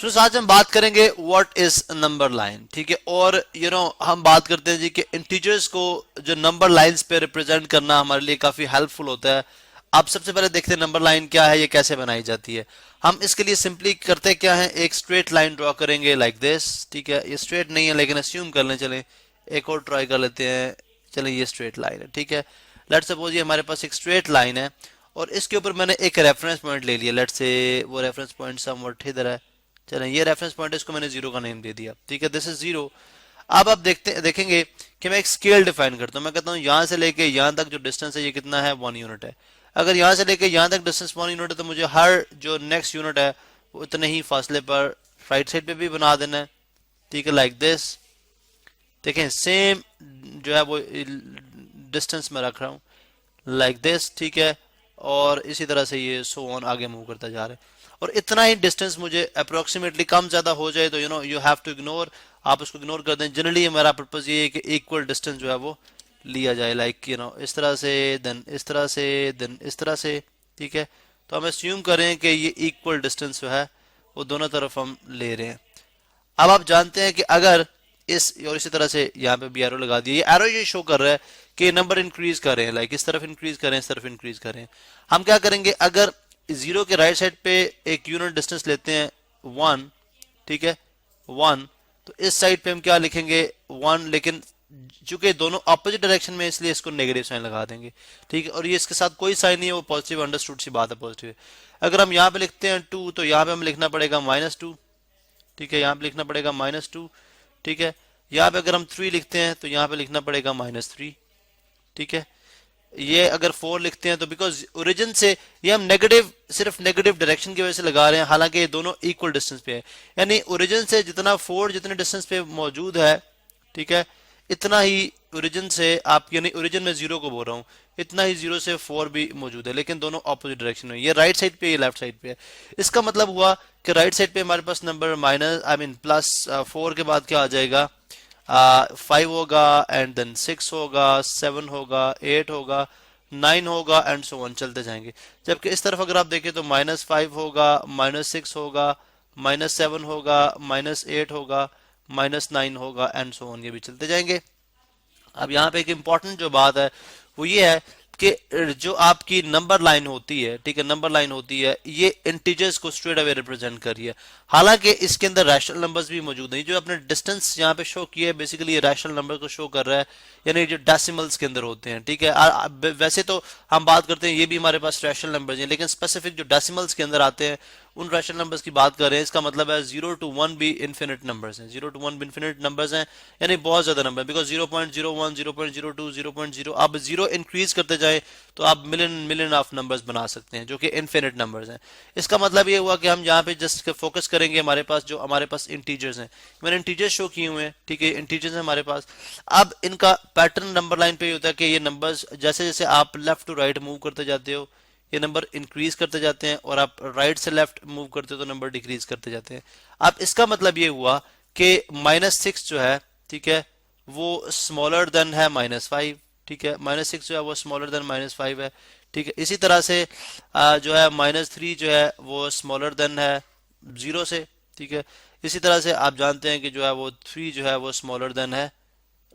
तो आज हम बात करेंगे व्हाट इज नंबर लाइन, ठीक है। और हम बात करते हैं जी कि इंटीजर्स को जो नंबर लाइंस पे रिप्रेजेंट करना हमारे लिए काफी हेल्पफुल होता है। आप सबसे पहले देखते हैं नंबर लाइन क्या है, ये कैसे बनाई जाती है। हम इसके लिए सिंपली करते क्या है, एक स्ट्रेट लाइन ड्रॉ करेंगे लाइक दिस, ठीक है। ये स्ट्रेट नहीं है लेकिन अस्यूम कर लें, चले एक और ट्राई कर लेते हैं। चले ये स्ट्रेट लाइन है, ठीक है। लेट्स सपोज ये हमारे पास एक स्ट्रेट लाइन है और इसके ऊपर मैंने एक रेफरेंस पॉइंट ले लिया। लेट्स से वो रेफरेंस पॉइंट समवट इधर है। चलें ये रेफरेंस पॉइंट है, इसको मैंने जीरो का नेम दे दिया, ठीक है। This is zero. अब आप देखेंगे कि मैं एक स्केल डिफाइन करता हूं। मैं कहता हूं यहां से लेके यहां तक जो डिस्टेंस है ये कितना है, 1 यूनिट है। अगर यहां से लेके यहां तक डिस्टेंस 1 यूनिट है तो मुझे हर जो नेक्स्ट यूनिट है वो उतने ही फासले पर राइट साइड पे भी बना देना है, ठीक है। लाइक दिस देखें, सेम जो है वो डिस्टेंस में रख रहा हूं लाइक दिस, ठीक है। और इसी तरह से ये सो ऑन आगे मूव करता जा रहा है। और इतना ही डिस्टेंस मुझे अप्रोक्सीमेटली कम ज्यादा हो जाए तो यू हैव टू इग्नोर, आप उसको इग्नोर कर दें। जनरली हमारा पर्पज ये है कि इक्वल डिस्टेंस जो है वो लिया जाए, लाइक इस तरह से, देन इस तरह से, देन इस तरह से, ठीक है। तो हम अस्यूम करें कि ये इक्वल डिस्टेंस जो है वो दोनों तरफ हम ले रहे हैं। अब आप जानते हैं कि अगर इस और इसी तरह से यहाँ पे भी एरो लगा दिया, ये एरो ये शो कर रहा है कि नंबर इंक्रीज कर रहे हैं, लाइक इस तरफ इंक्रीज करें, इस तरफ इंक्रीज करें। हम क्या करेंगे, अगर जीरो के राइट साइड पे एक यूनिट डिस्टेंस लेते हैं 1, ठीक है 1, तो इस साइड पे हम क्या लिखेंगे 1, लेकिन चूंकि दोनों ऑपोजिट डायरेक्शन में इसलिए इसको नेगेटिव साइन लगा देंगे, ठीक है। और ये इसके साथ कोई साइन नहीं है, वो पॉजिटिव अंडरस्टूड सी बात है, पॉजिटिव है। अगर हम यहाँ पे लिखते हैं 2 तो यहाँ पे हमें लिखना पड़ेगा -2, ठीक है। यहाँ पे लिखना पड़ेगा -2, ठीक है। यहाँ पे अगर हम 3 लिखते हैं तो यहाँ पे लिखना पड़ेगा -3, ठीक है। ये अगर 4 लिखते हैं तो बिकॉज ओरिजिन से ये हम नेगेटिव, सिर्फ नेगेटिव डायरेक्शन की वजह से लगा रहे हैं, हालांकि ये दोनों इक्वल डिस्टेंस पे है। यानी ओरिजिन से जितना 4 जितने डिस्टेंस पे मौजूद है, ठीक है, इतना ही ओरिजिन से आप, यानी ओरिजिन में जीरो को बोल रहा हूँ, इतना ही जीरो से 4 भी मौजूद है, लेकिन दोनों ऑपोजिट डायरेक्शन में। ये राइट साइड पे, ये लेफ्ट साइड पे है। इसका मतलब हुआ कि राइट साइड पे हमारे पास नंबर प्लस 4 के बाद क्या आ जाएगा, 5 होगा, एंड देन 6 होगा, 7 होगा, 8 होगा, 9 होगा, एंड सो ऑन चलते जाएंगे। जबकि इस तरफ अगर आप देखें तो -5 होगा, -6 होगा, -7 होगा, -8 होगा, -9 होगा, एंड सो ऑन, ये भी चलते जाएंगे। अब यहाँ पे एक इंपॉर्टेंट जो बात है वो ये है कि जो आपकी नंबर लाइन होती है, ठीक है, नंबर लाइन होती है, ये इंटीजर्स को स्ट्रेट अवे रिप्रेजेंट कर रही है। हालांकि इसके अंदर रैशनल नंबर्स भी मौजूद हैं। जो अपने डिस्टेंस यहाँ पे शो किया है, बेसिकली ये रैशनल नंबर को शो कर रहा है, यानी जो डेसिमल्स के अंदर होते हैं, ठीक है। वैसे तो हम बात करते हैं ये भी हमारे पास रैशनल नंबर्स हैं, लेकिन स्पेसिफिक जो डेसिमल्स के अंदर आते हैं उन रैशनल नंबर्स की बात कर रहे हैं। इसका मतलब है 0 to 1 भी इन्फिनिट नंबर्स हैं, 0 to 1 भी इन्फिनिट नंबर्स हैं, यानी बहुत ज्यादा नंबर। बिकॉज 0.01, 0.02, 0.0, आप जीरो इंक्रीज करते जाए तो आप मिलियन मिलियन ऑफ नंबर्स बना सकते हैं जो कि इन्फिनिट नंबर्स हैं। इसका मतलब ये हुआ कि हम यहाँ पे जस्ट फोकस करेंगे हमारे पास जो हमारे पास इंटीजर्स हैं। मैंने इंटीजर्स शो किए हुए हैं, ठीक है, इंटीजर्स हैं हमारे पास। अब इनका पैटर्न नंबर लाइन पे ये होता है कि ये नंबर्स जैसे जैसे आप लेफ्ट टू राइट मूव करते जाते हो ये नंबर इंक्रीज करते जाते हैं, और आप राइट से लेफ्ट मूव करते हो तो नंबर डिक्रीज करते जाते हैं। अब इसका मतलब ये हुआ कि -6 जो है, ठीक है, वो स्मॉलर देन है -5, ठीक है। -6 जो है वो स्मॉलर देन -5 है, ठीक है। इसी तरह से जो है -3 जो है वो स्मॉलर देन है 0 से, ठीक है। इसी तरह से आप जानते हैं कि जो है वो 3 जो है वो स्मॉलर देन है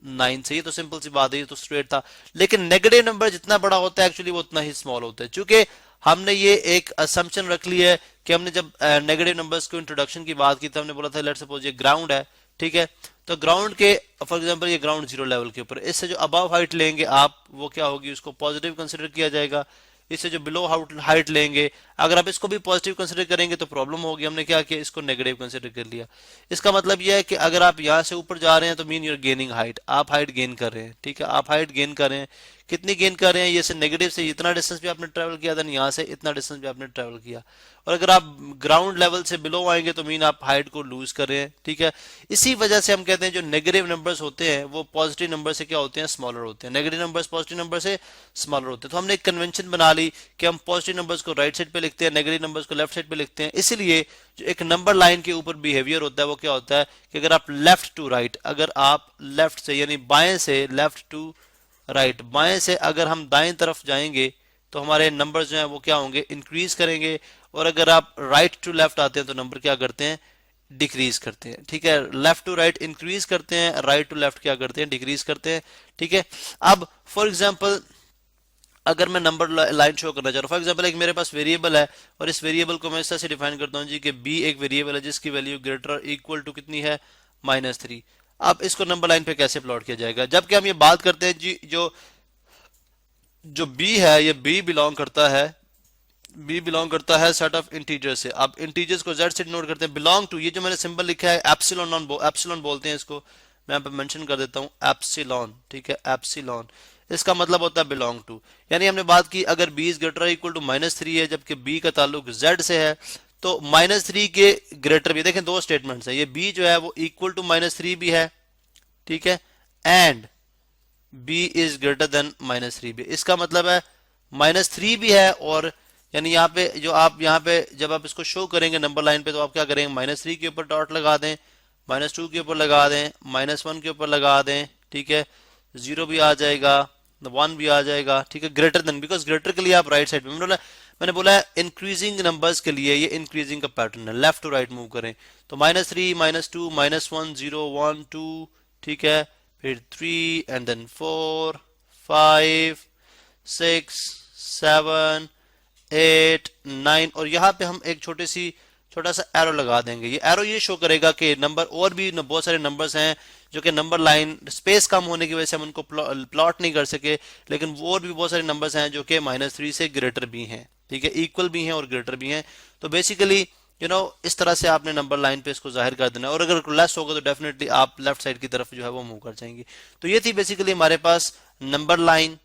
9 से। ये तो सिंपल सी बात है, ये तो स्ट्रेट था। लेकिन नेगेटिव नंबर जितना बड़ा होता है एक्चुअली वो उतना ही स्मॉल होता है, क्योंकि हमने ये एक असम्पशन रख ली है कि हमने जब नेगेटिव नंबर्स को इंट्रोडक्शन की बात की तो हमने बोला था लेट्स सपोज ये ग्राउंड है, ठीक है। तो ग्राउंड के फॉर एग्जांपल ये ग्राउंड जीरो लेवल के ऊपर, इससे जो अबव हाइट लेंगे आप वो क्या होगी, उसको पॉजिटिव कंसिडर किया जाएगा। इससे जो बिलो हाइट लेंगे, अगर आप इसको भी पॉजिटिव कंसिडर करेंगे तो प्रॉब्लम होगी। हमने क्या किया, इसको नेगेटिव कंसिडर कर लिया। इसका मतलब यह है कि अगर आप यहाँ से ऊपर जा रहे हैं तो मीन यूर गेनिंग हाइट, आप हाइट गेन कर रहे हैं, ठीक है, आप हाइट गेन कर रहे हैं। कितनी गेन कर रहे हैं, ये से नेगेटिव से इतना डिस्टेंस भी आपने ट्रेवल किया था, यहाँ से इतना डिस्टेंस भी आपने ट्रेवल किया। और अगर आप ग्राउंड लेवल से बिलो आएंगे तो मीन आप हाइट को लूज कर रहे हैं, ठीक है। इसी वजह से हम कहते हैं जो नेगेटिव नंबर्स होते हैं वो पॉजिटिव नंबर से क्या होते हैं, स्मॉलर होते हैं। नेगेटिव नंबर्स पॉजिटिव नंबर से स्मॉलर होते हैं। तो हमने एक कन्वेंशन बना ली कि हम पॉजिटिव नंबर्स को राइट साइड पे लिखते हैं, नेगेटिव नंबर्स को लेफ्ट साइड पे लिखते हैं। इसीलिए जो एक नंबर लाइन के ऊपर बिहेवियर होता है वो क्या होता है कि अगर आप लेफ्ट टू राइट, अगर आप लेफ्ट से यानी बाएं से लेफ्ट टू राइट, बाएं से अगर हम दाएं तरफ जाएंगे तो हमारे नंबर जो हैं वो क्या होंगे, इंक्रीज करेंगे। और अगर आप राइट टू लेफ्ट आते हैं तो नंबर क्या करते हैं, डिक्रीज करते हैं, ठीक है। लेफ्ट टू राइट इंक्रीज करते हैं, राइट टू लेफ्ट क्या करते हैं, डिक्रीज करते हैं, ठीक है। अब फॉर एग्जांपल अगर मैं नंबर लाइन शो करना चाह रहा हूँ, फॉर एग्जांपल एक मेरे पास वेरिएबल है और इस वेरिएबल को मैं इस तरह से डिफाइन करता हूँ जी कि बी एक वेरिएबल है जिसकी वैल्यू ग्रेटर इक्वल टू कितनी है, -3। अब इसको नंबर लाइन पे कैसे प्लॉट किया जाएगा, जबकि हम ये बात करते हैं जी जो जो बी है ये बी बिलोंग करता है सेट ऑफ इंटीजर से। अब इंटीजर्स को जेड से डिनोट करते हैं, बिलोंग टू, ये जो मैंने सिंबल लिखा है एप्सिलॉन बोलते हैं इसको, मैं यहाँ पे मेंशन कर देता हूँ एप्सिलॉन, ठीक है, एप्सिलॉन। इसका मतलब होता है बिलोंग टू, यानी हमने बात की अगर B is greater equal to -3 है जबकि बी का ताल्लुक जेड से है, तो -3 के ग्रेटर भी, देखें दो स्टेटमेंट्स है, ये बी जो है वो इक्वल टू -3 भी है, ठीक है, and B is greater than -3 भी, इसका मतलब है -3 भी है, और यानी यहाँ पे जो आप यहाँ पे जब आप इसको शो करेंगे नंबर लाइन पे तो आप क्या करेंगे, -3 के ऊपर डॉट लगा दें, -2 के ऊपर लगा दें, -1 के ऊपर लगा दें, ठीक है, 0 भी आ जाएगा, 1 भी आ जाएगा, ठीक है, ग्रेटर देन, बिकॉज ग्रेटर के लिए आप राइट साइड पे, मैंने बोला है इंक्रीजिंग नंबर्स के लिए ये इंक्रीजिंग का पैटर्न है, लेफ्ट टू राइट मूव करें, तो -3 -2 -1 0 1 2, ठीक है, फिर 3 एंड देन 4 5 6 7 8 9, और यहाँ पे हम एक छोटा सा एरो लगा देंगे, ये एरो ये शो करेगा कि नंबर और भी बहुत सारे नंबर्स हैं जो कि नंबर लाइन स्पेस कम होने की वजह से हम उनको प्लॉट नहीं कर सके, लेकिन वो और भी बहुत सारे नंबर्स हैं जो कि -3 से ग्रेटर भी हैं, ठीक है, इक्वल भी हैं और ग्रेटर भी हैं। तो बेसिकली इस तरह से आपने नंबर लाइन पे इसको जाहिर कर देना है, और अगर लेस होगा तो डेफिनेटली आप लेफ्ट साइड की तरफ जो है वो मूव कर जाएंगे। तो ये थी बेसिकली हमारे पास नंबर लाइन,